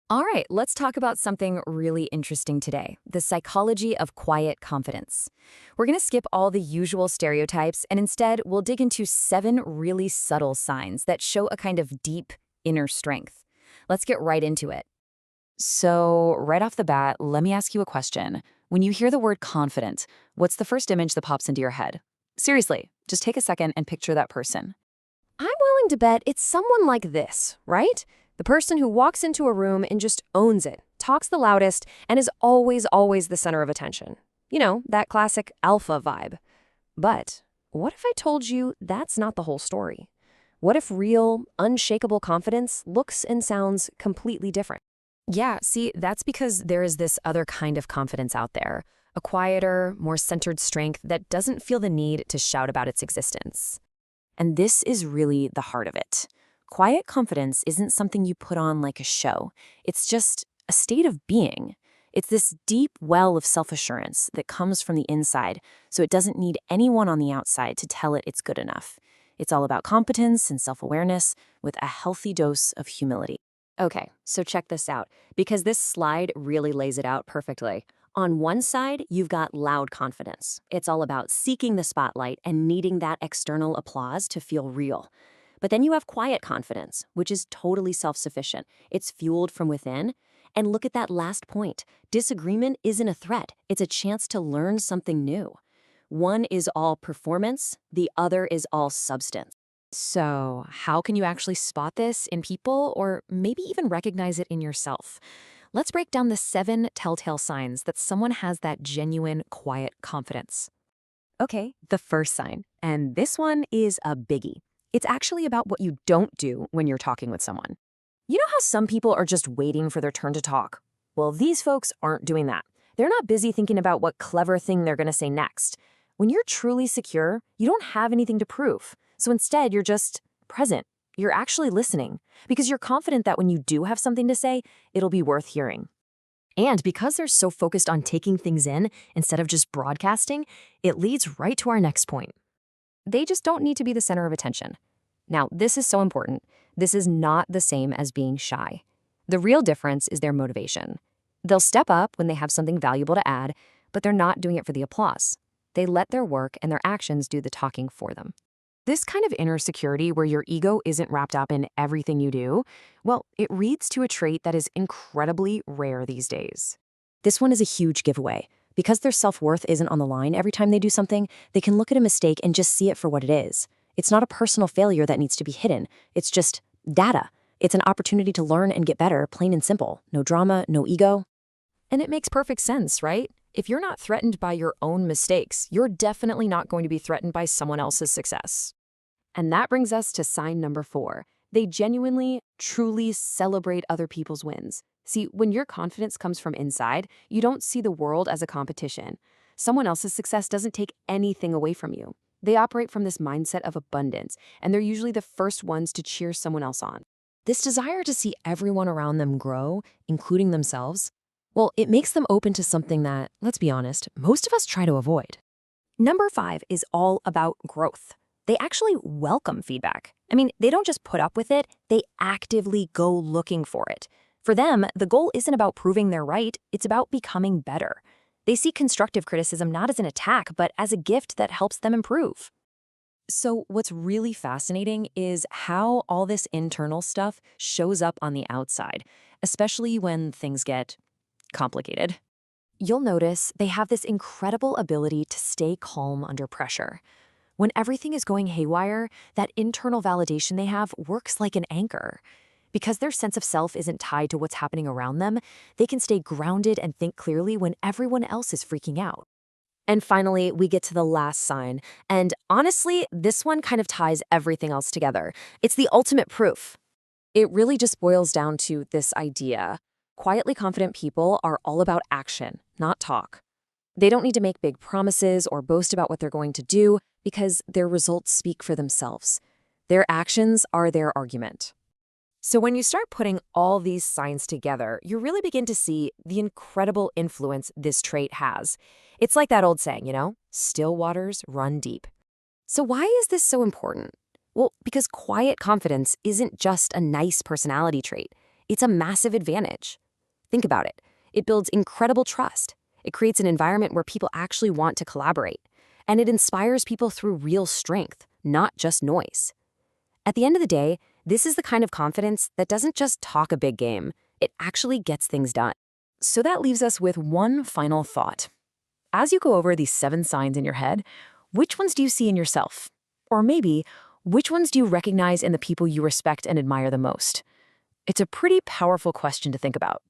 All right, let's talk about something really interesting today, the psychology of quiet confidence. We're going to skip all the usual stereotypes and instead we'll dig into 7 really subtle signs that show a kind of deep inner strength. Let's get right into it. So, right off the bat, let me ask you a question. When you hear the word confident, what's the first image that pops into your head? Seriously, just take a second and picture that person. I'm willing to bet it's someone like this, right? The person who walks into a room and just owns it, talks the loudest, and is always the center of attention. You know, that classic alpha vibe. But what if I told you that's not the whole story? What if real, unshakable confidence looks and sounds completely different? Yeah, see, that's because there is this other kind of confidence out there, a quieter, more centered strength that doesn't feel the need to shout about its existence. And this is really the heart of it. Quiet confidence isn't something you put on like a show. It's just a state of being. It's this deep well of self-assurance that comes from the inside, so it doesn't need anyone on the outside to tell it it's good enough. It's all about competence and self-awareness with a healthy dose of humility. Okay, so check this out, because this slide really lays it out perfectly. On one side, you've got loud confidence. It's all about seeking the spotlight and needing that external applause to feel real. But then you have quiet confidence, which is totally self-sufficient. It's fueled from within. And look at that last point. Disagreement isn't a threat. It's a chance to learn something new. One is all performance, the other is all substance. So, how can you actually spot this in people or maybe even recognize it in yourself? Let's break down the 7 telltale signs that someone has that genuine, quiet confidence. Okay, the first sign, and this one is a biggie. It's actually about what you don't do when you're talking with someone. You know how some people are just waiting for their turn to talk? Well, these folks aren't doing that. They're not busy thinking about what clever thing they're going to say next. When you're truly secure, you don't have anything to prove. So instead, you're just present. You're actually listening because you're confident that when you do have something to say, it'll be worth hearing. And because they're so focused on taking things in instead of just broadcasting, it leads right to our next point. They just don't need to be the center of attention. Now, this is so important. This is not the same as being shy. The real difference is their motivation. They'll step up when they have something valuable to add, but they're not doing it for the applause. They let their work and their actions do the talking for them. This kind of inner security where your ego isn't wrapped up in everything you do, well, it reads to a trait that is incredibly rare these days. This one is a huge giveaway. Because their self-worth isn't on the line every time they do something, they can look at a mistake and just see it for what it is. It's not a personal failure that needs to be hidden. It's just data. It's an opportunity to learn and get better, plain and simple. No drama, no ego. And it makes perfect sense, right? If you're not threatened by your own mistakes, you're definitely not going to be threatened by someone else's success. And that brings us to sign number 4. They genuinely, truly celebrate other people's wins. See, when your confidence comes from inside, you don't see the world as a competition. Someone else's success doesn't take anything away from you. They operate from this mindset of abundance, and they're usually the first ones to cheer someone else on. This desire to see everyone around them grow, including themselves, well, it makes them open to something that, let's be honest, most of us try to avoid. Number 5 is all about growth. They actually welcome feedback. I mean, they don't just put up with it, they actively go looking for it. For them, the goal isn't about proving they're right, it's about becoming better. They see constructive criticism not as an attack, but as a gift that helps them improve. So what's really fascinating is how all this internal stuff shows up on the outside, especially when things get complicated. You'll notice they have this incredible ability to stay calm under pressure. When everything is going haywire, that internal validation they have works like an anchor. Because their sense of self isn't tied to what's happening around them, they can stay grounded and think clearly when everyone else is freaking out. And finally, we get to the last sign. And honestly, this one kind of ties everything else together. It's the ultimate proof. It really just boils down to this idea. Quietly confident people are all about action, not talk. They don't need to make big promises or boast about what they're going to do because their results speak for themselves. Their actions are their argument. So when you start putting all these signs together, you really begin to see the incredible influence this trait has. It's like that old saying, still waters run deep. So why is this so important? Well, because quiet confidence isn't just a nice personality trait. it's a massive advantage. Think about it. It builds incredible trust. It creates an environment where people actually want to collaborate. And it inspires people through real strength, not just noise. At the end of the day, this is the kind of confidence that doesn't just talk a big game, it actually gets things done. So that leaves us with one final thought. As you go over these 7 signs in your head, which ones do you see in yourself? Or maybe, which ones do you recognize in the people you respect and admire the most? It's a pretty powerful question to think about.